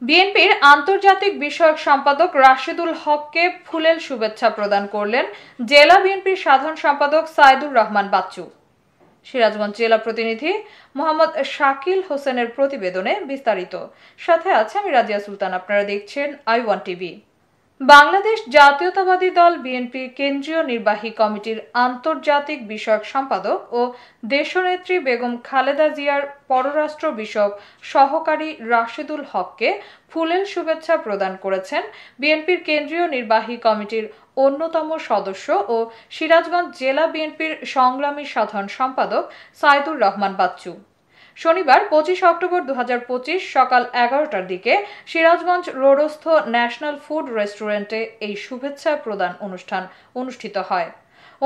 বিএনপির আন্তর্জাতিক বিষয়ক সম্পাদক রাশেদুল হককে ফুলেল শুভেচ্ছা প্রদান করলেন জেলা বিএনপির সাধারণ সম্পাদক সাইদুর রহমান বাচ্চু। সিরাজগঞ্জ জেলা প্রতিনিধি মোহাম্মদ শাকিল হোসেনের প্রতিবেদনে বিস্তারিত। সাথে আছে আমি রাজিয়া সুলতান। আপনারা দেখছেন I1 টিভি। বাংলাদেশ জাতীয়তাবাদী দল বিএনপির কেন্দ্রীয় নির্বাহী কমিটির আন্তর্জাতিক বিষয়ক সম্পাদক ও দেশনেত্রী বেগম খালেদা জিয়ার পররাষ্ট্র বিষয়ক সহকারী রাশেদুল হককে ফুলেল শুভেচ্ছা প্রদান করেছেন বিএনপির কেন্দ্রীয় নির্বাহী কমিটির অন্যতম সদস্য ও সিরাজগঞ্জ জেলা বিএনপির সংগ্রামী সাধারণ সম্পাদক সাইদুর রহমান বাচ্চু। শনিবার 25 অক্টোবর 2025 সকাল 11টার দিকে সিরাজগঞ্জ রোডস্থ ন্যাশনাল ফুড রেস্টুরেন্টে এই শুভেচ্ছা প্রদান অনুষ্ঠান অনুষ্ঠিত হয়।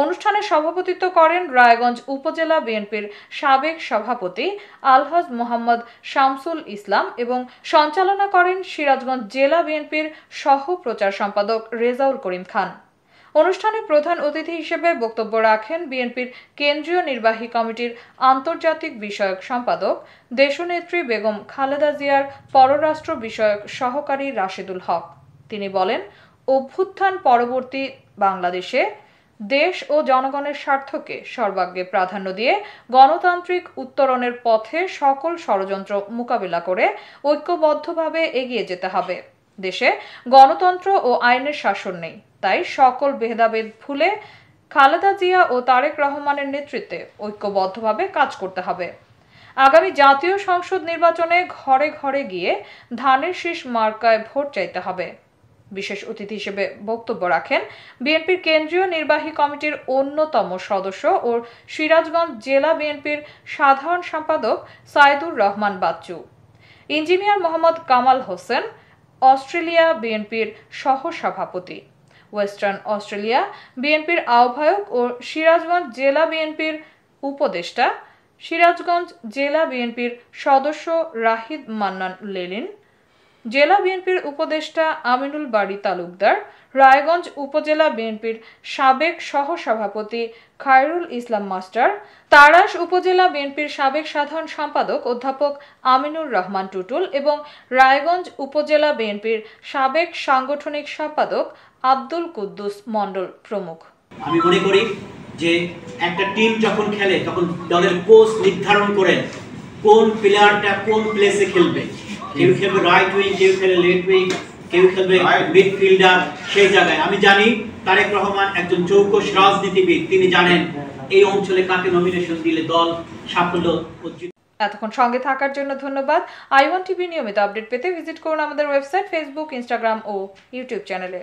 অনুষ্ঠানে সভাপতিত্ব করেন রায়গঞ্জ উপজেলা বিএনপির সাবেক সভাপতি আলহাজ মোহাম্মদ শামসুল ইসলাম এবং সঞ্চালনা করেন সিরাজগঞ্জ জেলা বিএনপির সহ প্রচার সম্পাদক রেজাউল করিম খান। অনুষ্ঠানে প্রধান অতিথি হিসেবে বক্তব্য রাখেন বিএনপির কেন্দ্রীয় নির্বাহী কমিটির আন্তর্জাতিক বিষয়ক সম্পাদক দেশনেত্রী বেগম খালেদা জিয়ার পররাষ্ট্র বিষয়ক সহকারী রাশেদুল হক। তিনি বলেন, অভ্যুত্থান পরবর্তী বাংলাদেশে দেশ ও জনগণের স্বার্থকে সর্বাগ্রে প্রাধান্য দিয়ে গণতান্ত্রিক উত্তরণের পথে সকল ষড়যন্ত্র মোকাবিলা করে ঐক্যবদ্ধভাবে এগিয়ে যেতে হবে। দেশে গণতন্ত্র ও আইনের শাসন নেই, তাই সকল ভেদাভেদ ভুলে খালেদা জিয়া ও তারেক রহমানের নেতৃত্বে ঐক্যবদ্ধভাবে কাজ করতে হবে। আগামী জাতীয় সংসদ নির্বাচনে ঘরে ঘরে গিয়ে ধানের শীষ মার্কায় ভোট চাইতে হবে। বিশেষ অতিথি হিসেবে বক্তব্য রাখেন বিএনপির কেন্দ্রীয় নির্বাহী কমিটির অন্যতম সদস্য ও সিরাজগঞ্জ জেলা বিএনপির সাধারণ সম্পাদক সাইদুর রহমান বাচ্চু। ইঞ্জিনিয়ার মোহাম্মদ কামাল হোসেন অস্ট্রেলিয়া বিএনপির সহ সভাপতি, ওয়েস্টার্ন অস্ট্রেলিয়া বিএনপির আহ্বায়ক ও সিরাজগঞ্জ জেলা বিএনপির উপদেষ্টা, সিরাজগঞ্জ জেলা বিএনপির সদস্য রাহিদ মান্নান লেলিন, জেলা বিএনপির উপদেষ্টা আমিনুল বাড়ি তালুকদার, রায়গঞ্জ উপজেলা বিএনপির সাবেক সহ সভাপতি খায়রুল ইসলাম মাস্টার, তারাস উপজেলা বিএনপির সাবেক সাধারণ সম্পাদক অধ্যাপক আমিনুর রহমান টুটুল এবং রায়গঞ্জ উপজেলা বিএনপির সাবেক সাংগঠনিক সম্পাদক আব্দুল কুদ্দুস মণ্ডল প্রমুখ। আমি মনে করি যে একটা টিম যখন খেলে তখন দলের কোচ নির্ধারণ করেন কোন প্লেয়ারটা কোন প্লেসে খেলবে। কেউ খেলবে রাইট উইং, কেউ খেলে লেফট উইং, কেউ খেলবে মিডফিল্ডার। সেই জায়গায় আমি জানি তারেক রহমান একজন চৌকস রাজনীতিবিদ, তিনি জানেন এই অঞ্চলে কাকে নমিনেশন দিলে দল সাফল্য অর্জিত। এতক্ষণ সঙ্গে থাকার জন্য ধন্যবাদ। I1 টিভি নিয়মিত আপডেট পেতে ভিজিট করুন আমাদের ওয়েবসাইট, ফেসবুক, ইনস্টাগ্রাম ও ইউটিউব চ্যানেলে।